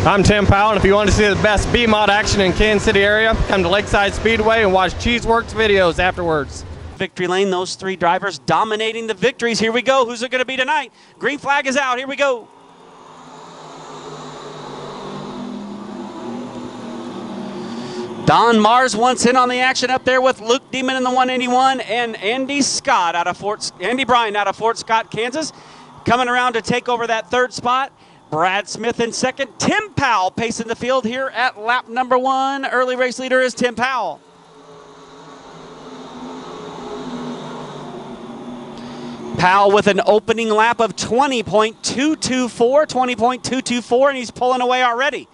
I'm Tim Powell, and if you want to see the best B-Mod action in Kansas City area, come to Lakeside Speedway and watch Cheeseworks videos afterwards. Victory lane, those three drivers dominating the victories. Here we go. Who's it going to be tonight? Green flag is out. Here we go. Don Mars once in on the action up there with Luke Demon in the 181 and Andy Bryan out of Fort Scott, Kansas, coming around to take over that third spot. Brad Smith in second. Tim Powell pacing the field here at lap number 1. Early race leader is Tim Powell. Powell with an opening lap of 20.224, and he's pulling away already.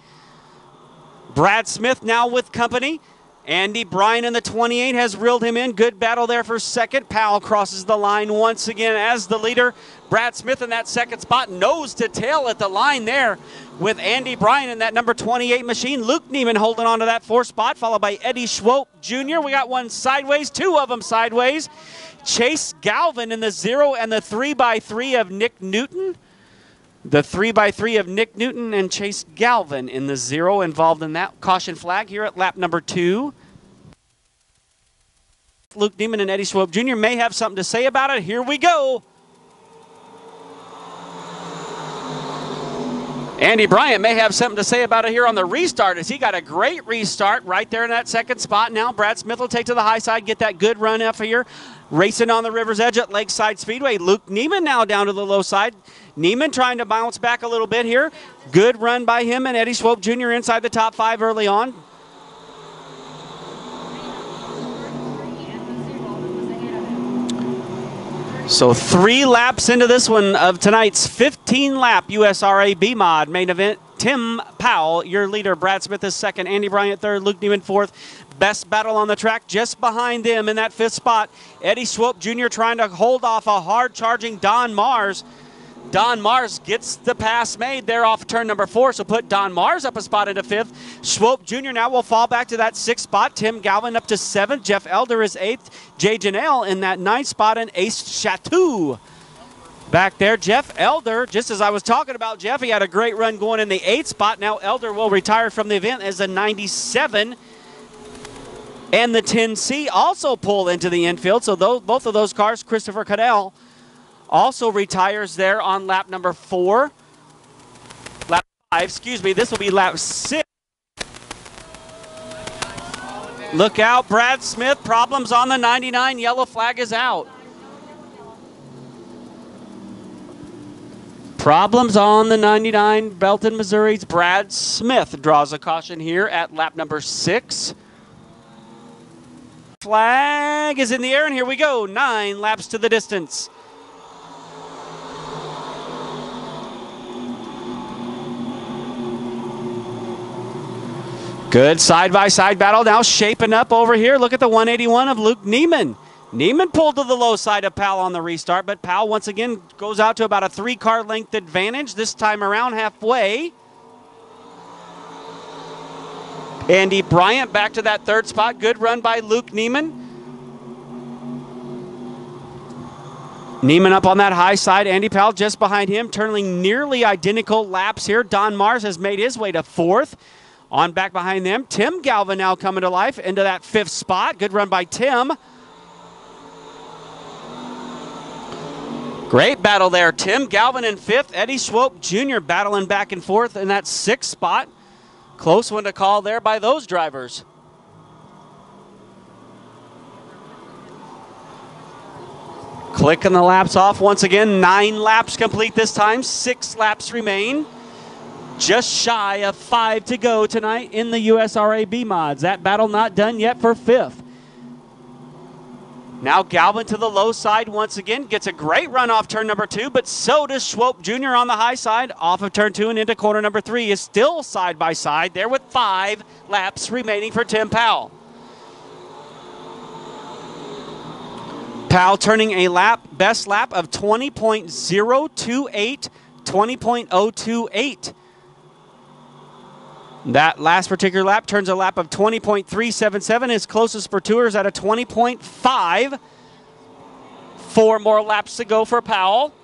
Brad Smith now with company. Andy Bryan in the 28 has reeled him in. Good battle there for second. Powell crosses the line once again as the leader. Brad Smith in that second spot, nose to tail at the line there with Andy Bryan in that number 28 machine. Luke Neiman holding on to that fourth spot, followed by Eddie Schwope Jr. We got one sideways, two of them sideways. Chase Galvin in the 0 and the 3x3 of Nick Newton. The 3x3 of Nick Newton and Chase Galvin in the 0 involved in that caution flag here at lap number 2. Luke Neiman and Eddie Schwope Jr. may have something to say about it. Here we go. Andy Bryant may have something to say about it here on the restart, as he got a great restart right there in that second spot. Now Brad Smith will take to the high side, get that good run up here. Racing on the river's edge at Lakeside Speedway. Luke Neiman now down to the low side. Neiman trying to bounce back a little bit here. Good run by him and Eddie Schwope Jr. inside the top 5 early on. So 3 laps into this one of tonight's 15-lap USRA B-Mod main event. Tim Powell, your leader. Brad Smith is second. Andy Bryant third. Luke Neiman fourth. Best battle on the track just behind them in that 5th spot. Eddie Schwope Jr. trying to hold off a hard-charging Don Mars. Don Mars gets the pass made there off turn number 4, so put Don Mars up a spot into 5th. Schwope Jr. now will fall back to that 6th spot. Tim Galvin up to 7th. Jeff Elder is 8th. Jay Janelle in that 9th spot, and Ace Chateau back there. Jeff Elder, just as I was talking about Jeff, he had a great run going in the 8th spot. Now Elder will retire from the event as a 97. And the 10C also pull into the infield. So both of those cars, Christopher Cadell also retires there on lap number 4. Lap 5, excuse me. This will be lap 6. Look out, Brad Smith. Problems on the 99. Yellow flag is out. Problems on the 99. Belton, Missouri's Brad Smith draws a caution here at lap number 6. Flag is in the air, and here we go. 9 laps to the distance. Good side-by-side battle now shaping up over here. Look at the 181 of Luke Neiman. Neiman pulled to the low side of Powell on the restart, but Powell once again goes out to about a 3-car length advantage, this time around halfway. Andy Bryant back to that 3rd spot. Good run by Luke Neiman. Neiman up on that high side. Andy Powell just behind him, turning nearly identical laps here. Don Mars has made his way to 4th. On back behind them, Tim Galvin now coming to life into that 5th spot. Good run by Tim. Great battle there. Tim Galvin in 5th. Eddie Schwope Jr. battling back and forth in that 6th spot. Close one to call there by those drivers. Clicking the laps off once again. 9 laps complete this time. 6 laps remain. Just shy of 5 to go tonight in the USRA B-Mods. That battle not done yet for 5th. Now Galvin to the low side once again. Gets a great run off turn number 2, but so does Schwope Jr. on the high side. Off of turn 2 and into corner number 3 is still side by side there with 5 laps remaining for Tim Powell. Powell turning a best lap of 20.028, 20.028. That last particular lap turns a lap of 20.377. His closest for Tours at a 20.5. 4 more laps to go for Powell.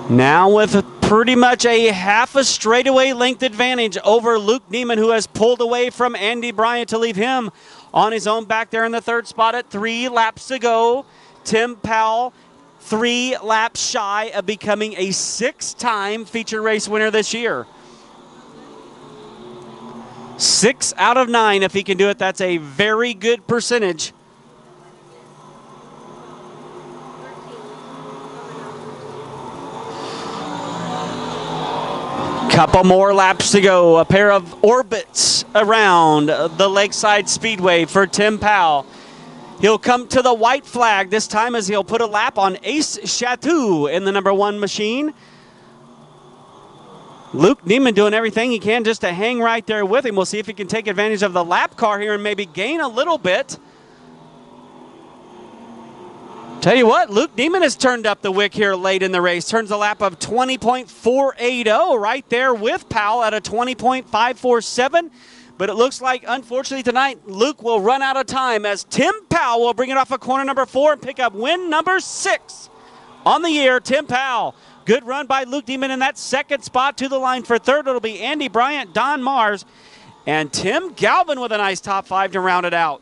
Now with pretty much a half a straightaway length advantage over Luke Neiman, who has pulled away from Andy Bryant to leave him on his own back there in the third spot at 3 laps to go. Tim Powell, 3 laps shy of becoming a 6-time feature race winner this year. 6 out of 9 if he can do it. That's a very good percentage. Couple more laps to go. A pair of orbits around the Lakeside Speedway for Tim Powell. He'll come to the white flag this time as he'll put a lap on Ace Chateau in the number 1 machine. Luke Neiman doing everything he can just to hang right there with him. We'll see if he can take advantage of the lap car here and maybe gain a little bit. Tell you what, Luke Neiman has turned up the wick here late in the race. Turns a lap of 20.480 right there with Powell at a 20.547. But it looks like, unfortunately, tonight, Luke will run out of time as Tim Powell will bring it off of corner number 4 and pick up win number 6 on the year. Tim Powell. Good run by Luke Neiman in that second spot. To the line for third, it'll be Andy Bryant, Don Mars, and Tim Galvin with a nice top 5 to round it out.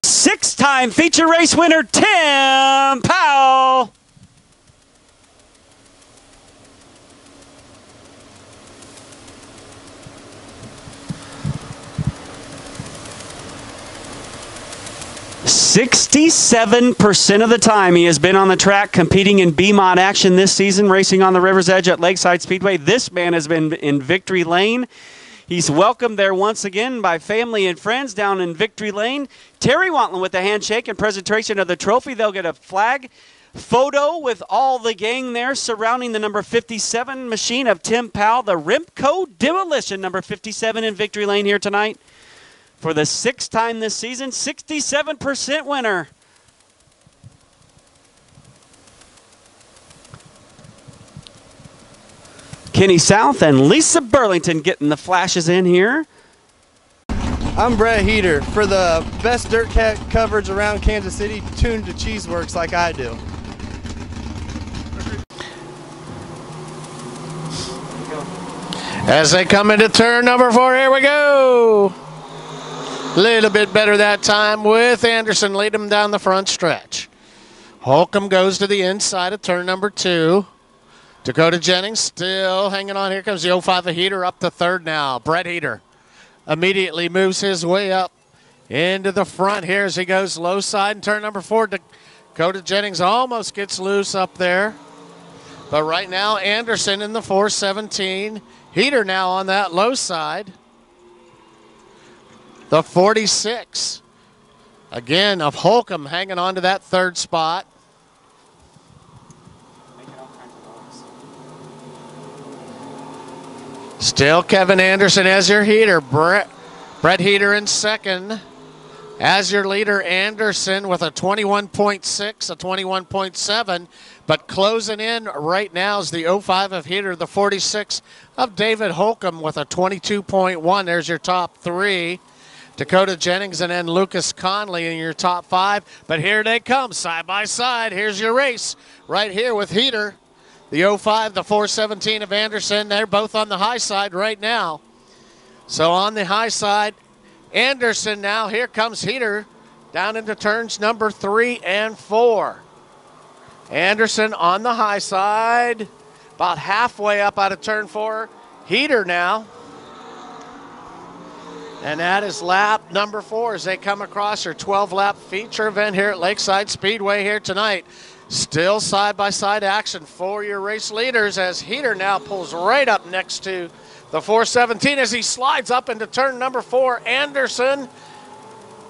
6-time feature race winner, Tim Powell. "67% of the time he has been on the track competing in B-Mod action this season, racing on the River's Edge at Lakeside Speedway. This man has been in Victory Lane. He's welcomed there once again by family and friends down in Victory Lane. Terry Wantland with the handshake and presentation of the trophy. They'll get a flag photo with all the gang there surrounding the number 57 machine of Tim Powell, the Rimco Demolition, number 57 in Victory Lane here tonight. For the 6th time this season, 67% winner. Kenny South and Lisa Burlington getting the flashes in here. I'm Brett Heater. For the best dirt cat coverage around Kansas City, tune to Cheeseworks like I do. As they come into turn number 4, here we go. Little bit better that time with Anderson leading him down the front stretch. Holcomb goes to the inside of turn number 2. Dakota Jennings still hanging on. Here comes the 05 Heater up to third now. Brett Heater immediately moves his way up into the front here as he goes low side in turn number 4. Dakota Jennings almost gets loose up there. But right now, Anderson in the 417. Heater now on that low side. The 46, again, of Holcomb hanging on to that third spot. Still Kevin Anderson as your heater. Brett Heater in second. As your leader, Anderson with a 21.6, a 21.7. But closing in right now is the 05 of Heater, the 46 of David Holcomb with a 22.1. There's your top 3. Dakota Jennings and then Lucas Conley in your top 5. But here they come, side by side. Here's your race right here with Heater. The 05, the 417 of Anderson. They're both on the high side right now. So on the high side, Anderson now. Here comes Heater down into turns number 3 and 4. Anderson on the high side, about halfway up out of turn 4. Heater now. And that is lap number 4 as they come across their 12-lap feature event here at Lakeside Speedway here tonight. Still side-by-side action for your race leaders as Heater now pulls right up next to the 417 as he slides up into turn number 4. Anderson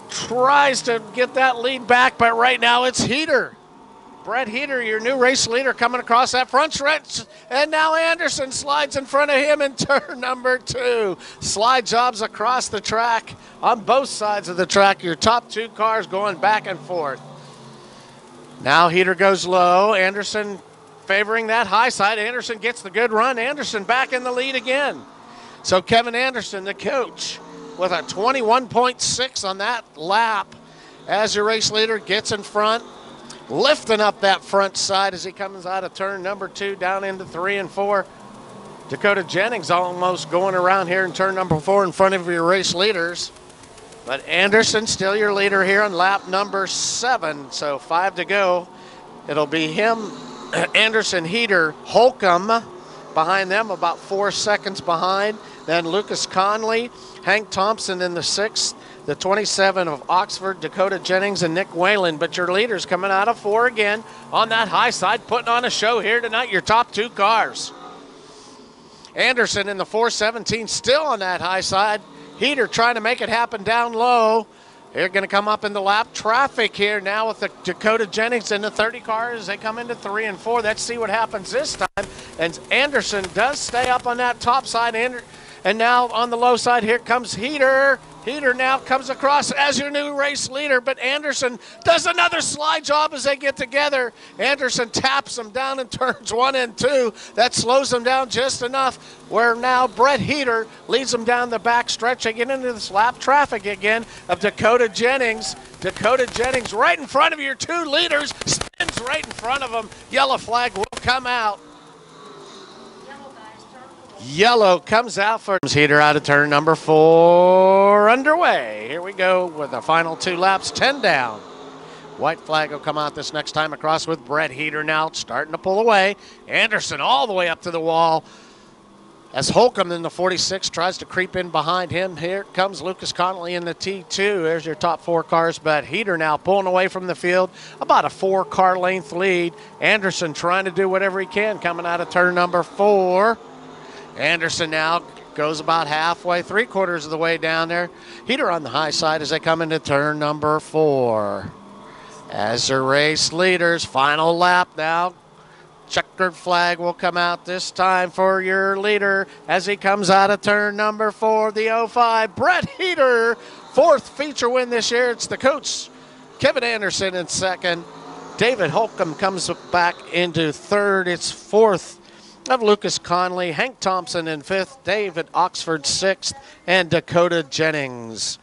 tries to get that lead back, but right now it's Heater. Brett Heater, your new race leader, coming across that front stretch. And now Anderson slides in front of him in turn number 2. Slide jobs across the track on both sides of the track. Your top 2 cars going back and forth. Now Heater goes low. Anderson favoring that high side. Anderson gets the good run. Anderson back in the lead again. So Kevin Anderson, the coach, with a 21.6 on that lap as your race leader, gets in front. lifting up that front side as he comes out of turn number 2 down into 3 and 4. Dakota Jennings almost going around here in turn number 4 in front of your race leaders. But Anderson still your leader here on lap number 7, so 5 to go. It'll be him, Anderson, Heater, Holcomb behind them, about 4 seconds behind. Then Lucas Conley, Hank Thompson in the 6th, the 27 of Oxford, Dakota Jennings, and Nick Whalen. But your leaders coming out of 4 again on that high side, putting on a show here tonight, your top 2 cars. Anderson in the 417 still on that high side. Heater trying to make it happen down low. They're going to come up in the lap traffic here now with the Dakota Jennings in the 30 cars. They come into 3 and 4. Let's see what happens this time. And Anderson does stay up on that top side. And now on the low side, here comes Heater. Heater now comes across as your new race leader, but Anderson does another slide job as they get together. Anderson taps him down in turns 1 and 2. That slows them down just enough, where now Brett Heater leads them down the back stretch. They get into this lap traffic again of Dakota Jennings. Dakota Jennings right in front of your 2 leaders, spins right in front of them. Yellow flag will come out. Yellow comes out for Heater out of turn number 4 underway. Here we go with the final 2 laps, 10 down. White flag will come out this next time across with Brett Heater now starting to pull away. Anderson all the way up to the wall as Holcomb in the 46 tries to creep in behind him. Here comes Lucas Connolly in the T2. There's your top 4 cars, but Heater now pulling away from the field. About a 4-car length lead. Anderson trying to do whatever he can coming out of turn number 4. Anderson now goes about halfway, 3/4 of the way down there. Heater on the high side as they come into turn number 4. As the race leaders, final lap now. Checkered flag will come out this time for your leader as he comes out of turn number 4, the 05. Brett Heater, 4th feature win this year. It's the coach, Kevin Anderson in 2nd. David Holcomb comes back into 3rd. It's 4th of Lucas Conley, Hank Thompson in 5th, David Oxford 6th, and Dakota Jennings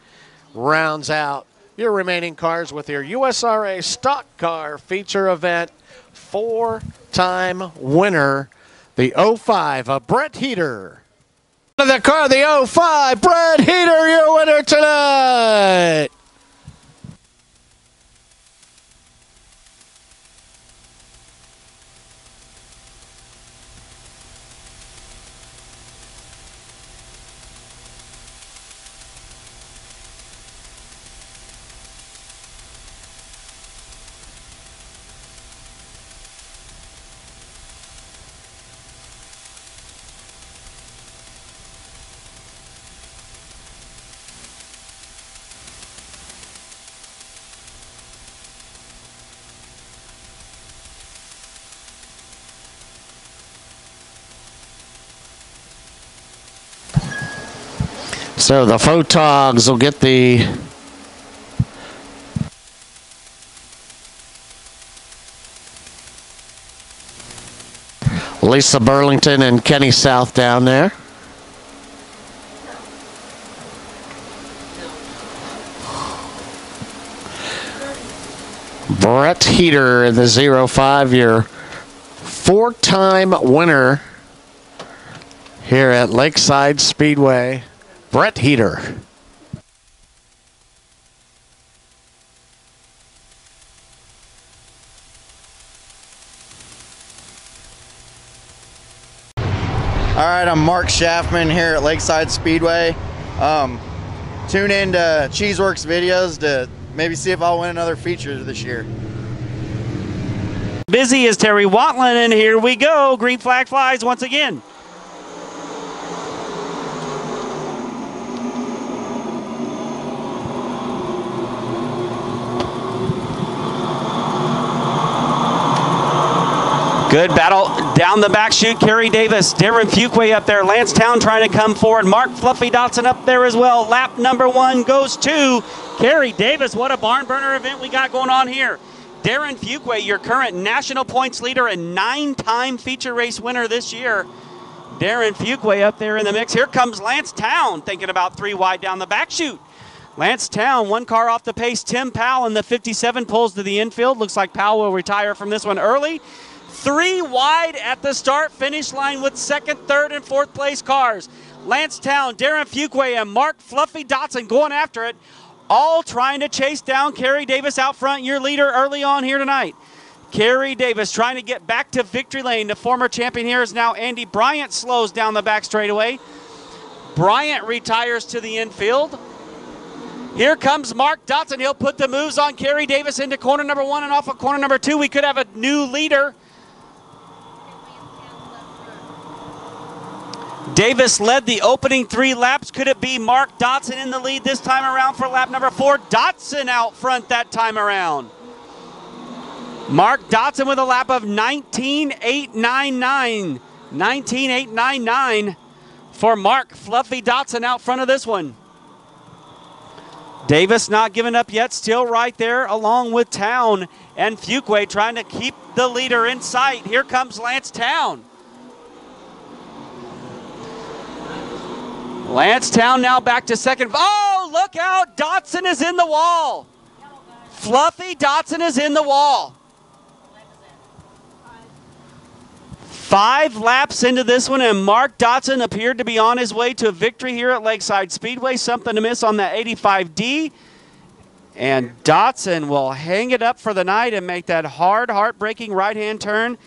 rounds out your remaining cars with your USRA Stock Car feature event. 4-time winner, the 05 of Brett Heater. The car, the 05, Brett Heater, your winner tonight. So the Photogs will get the Lisa Burlington and Kenny South down there. Brett Heater in the 05, your 4-time winner here at Lakeside Speedway. Brett Heater. All right, I'm Mark Schaffman here at Lakeside Speedway. Tune in to Cheeseworks videos to maybe see if I'll win another feature this year. Busy is Terry Watland, and here we go. Green flag flies once again. Good battle down the back chute. Kerry Davis, Darren Fuquay up there. Lance Town trying to come forward. Mark Fluffy Dotson up there as well. Lap number 1 goes to Kerry Davis. What a barn burner event we got going on here. Darren Fuquay, your current national points leader and 9-time feature race winner this year. Darren Fuquay up there in the mix. Here comes Lance Town thinking about 3 wide down the back chute. Lance Town, one car off the pace. Tim Powell in the 57 pulls to the infield. Looks like Powell will retire from this one early. 3 wide at the start finish line with second, third, and fourth place cars. Lance Town, Darren Fuqua, and Mark Fluffy Dotson going after it, all trying to chase down Kerry Davis out front, your leader early on here tonight. Kerry Davis trying to get back to victory lane. The former champion here is now Andy Bryant, slows down the back straightaway. Bryant retires to the infield. Here comes Mark Dotson. He'll put the moves on Kerry Davis into corner number 1 and off of corner number 2. We could have a new leader. Davis led the opening 3 laps. Could it be Mark Dotson in the lead this time around for lap number 4? Dotson out front that time around. Mark Dotson with a lap of 19.899. 19.899 for Mark Fluffy Dotson out front of this one. Davis not giving up yet, still right there along with Town and Fuqua trying to keep the leader in sight. Here comes Lance Town. Lance Town now back to second. Oh, look out, Dotson is in the wall. Fluffy Dotson is in the wall. 5 laps into this one, and Mark Dotson appeared to be on his way to a victory here at Lakeside Speedway. Something to miss on that 85D. And Dotson will hang it up for the night and make that hard, heartbreaking right-hand turn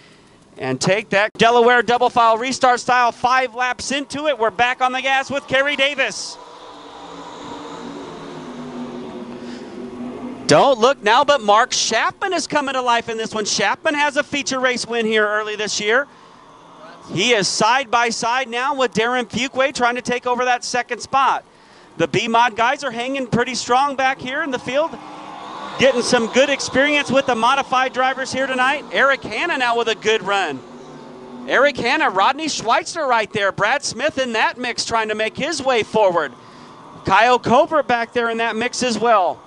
and take that Delaware double file restart style. 5 laps into it. We're back on the gas with Kerry Davis. Don't look now, but Mark Chapman is coming to life in this one. Chapman has a feature race win here early this year. He is side by side now with Darren Fuqua trying to take over that second spot. The B-Mod guys are hanging pretty strong back here in the field, getting some good experience with the modified drivers here tonight. Eric Hanna now with a good run. Eric Hanna, Rodney Schweitzer right there. Brad Smith in that mix trying to make his way forward. Kyle Covert back there in that mix as well.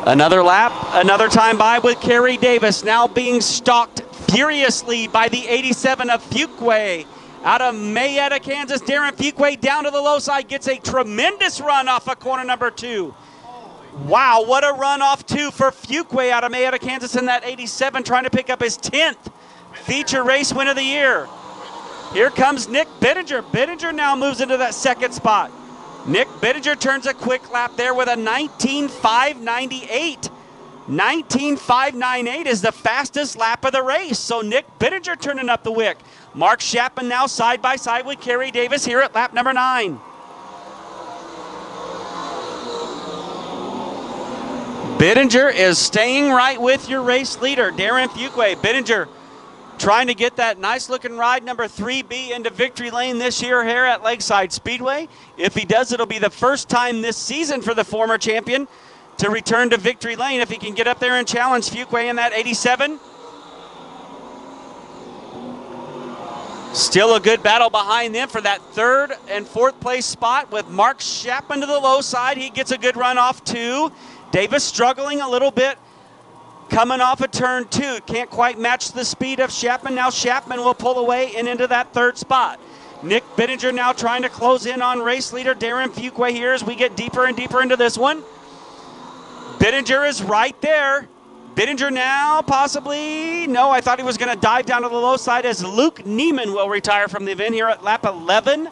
Another lap, another time by with Kerry Davis, now being stalked furiously by the 87 of Fuqua. Out of Mayetta, Kansas, Darren Fuqua down to the low side, gets a tremendous run off of corner number 2. Wow, what a run off 2 for Fuqua out of Mayetta, Kansas in that 87, trying to pick up his 10th feature race win of the year. Here comes Nick Bittinger. Bittinger now moves into that second spot. Nick Bittinger turns a quick lap there with a 19.598. 19.598 is the fastest lap of the race. So Nick Bittinger turning up the wick. Mark Chapman now side by side with Kerry Davis here at lap number 9. Bittinger is staying right with your race leader, Darren Fuqua. Bittinger trying to get that nice looking ride number 3B into victory lane this year here at Lakeside Speedway. If he does, it'll be the first time this season for the former champion to return to victory lane if he can get up there and challenge Fuqua in that 87. Still a good battle behind them for that 3rd and 4th place spot with Mark Chapman to the low side. He gets a good run off 2. Davis struggling a little bit coming off of turn 2. Can't quite match the speed of Chapman. Now Chapman will pull away and into that 3rd spot. Nick Bittinger now trying to close in on race leader Darren Fuqua here as we get deeper and deeper into this one. Bittinger is right there. Bittinger now possibly, no, I thought he was going to dive down to the low side as Luke Neiman will retire from the event here at lap 11.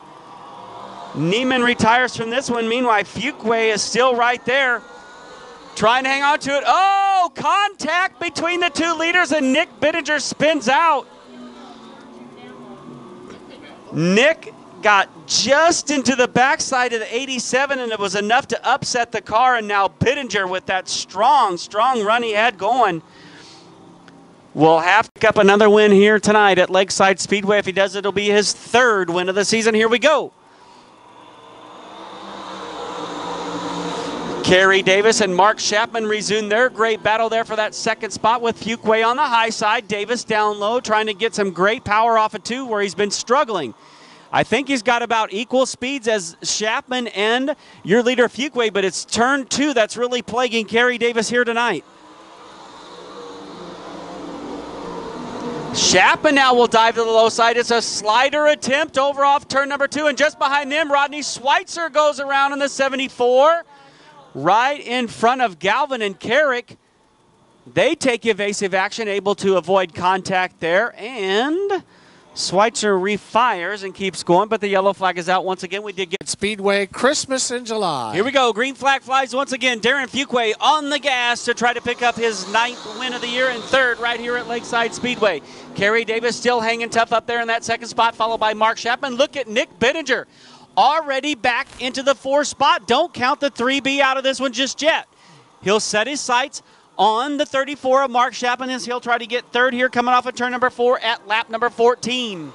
Neiman retires from this one. Meanwhile, Fuqua is still right there, trying to hang on to it. Oh, contact between the 2 leaders and Nick Bittinger spins out. Nick got just into the backside of the 87 and it was enough to upset the car, and now Bittinger with that strong run he had going will have to pick up another win here tonight at Lakeside Speedway. If he does, it'll be his 3rd win of the season. Here we go. Kerry Davis and Mark Chapman resume their great battle there for that 2nd spot with Fuqua on the high side. Davis down low trying to get some great power off of 2 where he's been struggling. I think he's got about equal speeds as Chapman and your leader Fuqua, but it's turn 2 that's really plaguing Kerry Davis here tonight. Chapman now will dive to the low side. It's a slider attempt over off turn number 2. And just behind them, Rodney Schweitzer goes around in the 74. Right in front of Galvin and Carrick. They take evasive action, able to avoid contact there. And Schweitzer refires and keeps going, but the yellow flag is out once again. We did get Speedway Christmas in July. Here we go. Green flag flies once again. Darren Fuqua on the gas to try to pick up his 9th win of the year and 3rd right here at Lakeside Speedway. Kerry Davis still hanging tough up there in that 2nd spot, followed by Mark Chapman. Look at Nick Bittinger already back into the 4th spot. Don't count the 3B out of this one just yet. He'll set his sights on the 34 of Mark Chapman as he'll try to get 3rd here coming off of turn number 4 at lap number 14.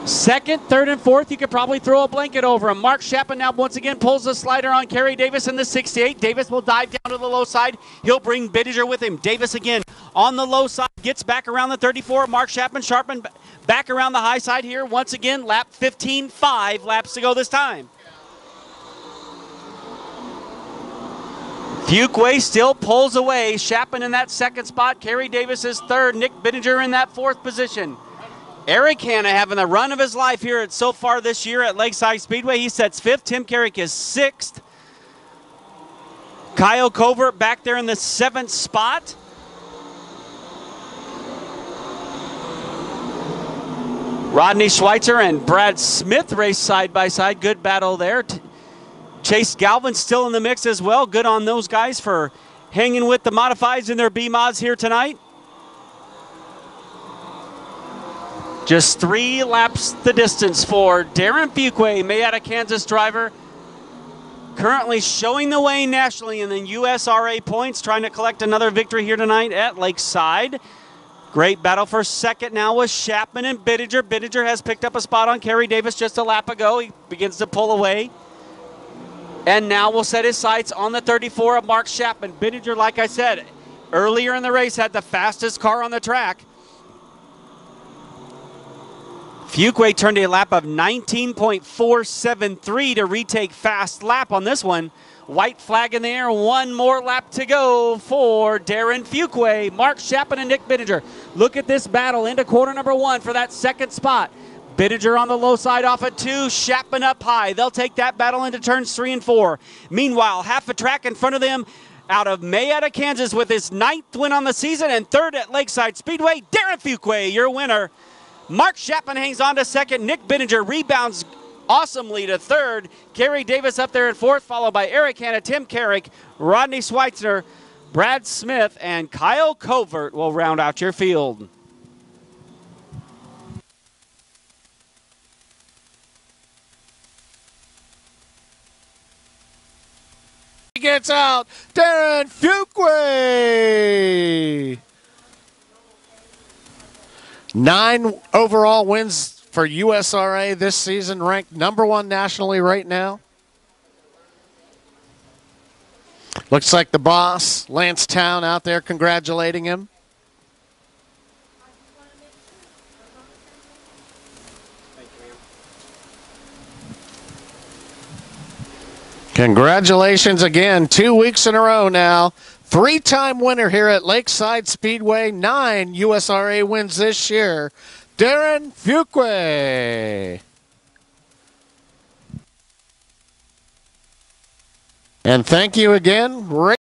2nd, 3rd, and 4th, you could probably throw a blanket over him. Mark Chapman now once again pulls the slider on Kerry Davis in the 68. Davis will dive down to the low side. He'll bring Bittinger with him. Davis again on the low side, gets back around the 34. Mark Chapman, Sharpman back around the high side here. Once again, lap 15, 5 laps to go this time. Fuqua still pulls away. Chapman in that 2nd spot. Kerry Davis is 3rd. Nick Bittinger in that 4th position. Eric Hanna having the run of his life here so far this year at Lakeside Speedway. He sets 5th. Tim Carrick is 6th. Kyle Covert back there in the 7th spot. Rodney Schweitzer and Brad Smith race side by side. Good battle there. Chase Galvin still in the mix as well. Good on those guys for hanging with the modifieds in their B-Mods here tonight. Just 3 laps the distance for Darren Fuqua, Mayetta, Kansas driver. Currently showing the way nationally in the USRA points, trying to collect another victory here tonight at Lakeside. Great battle for 2nd now with Chapman and Bittinger. Bittinger has picked up a spot on Kerry Davis just a lap ago. He begins to pull away. And now we'll set his sights on the 34 of Mark Chapman. Bittinger, like I said, earlier in the race had the fastest car on the track. Fuqua turned a lap of 19.473 to retake fast lap on this one. White flag in the air, 1 more lap to go for Darren Fuqua. Mark Chapman and Nick Bittinger. Look at this battle into quarter number 1 for that 2nd spot. Bittinger on the low side off at 2, Chapman up high. They'll take that battle into turns 3 and 4. Meanwhile, half a track in front of them out of Mayetta, Kansas with his 9th win on the season and 3rd at Lakeside Speedway. Darren Fuqua, your winner. Mark Chapman hangs on to 2nd. Nick Bittinger rebounds awesomely to 3rd. Kerry Davis up there in 4th, followed by Eric Hanna, Tim Carrick, Rodney Schweitzer, Brad Smith, and Kyle Covert will round out your field. Gets out, Darren Fuqua. 9 overall wins for USRA this season, ranked number 1 nationally right now. Looks like the boss, Lance Town, out there congratulating him. Congratulations again, 2 weeks in a row now. 3-time winner here at Lakeside Speedway, 9 USRA wins this year. Darren Fuqua. And thank you again, Rick.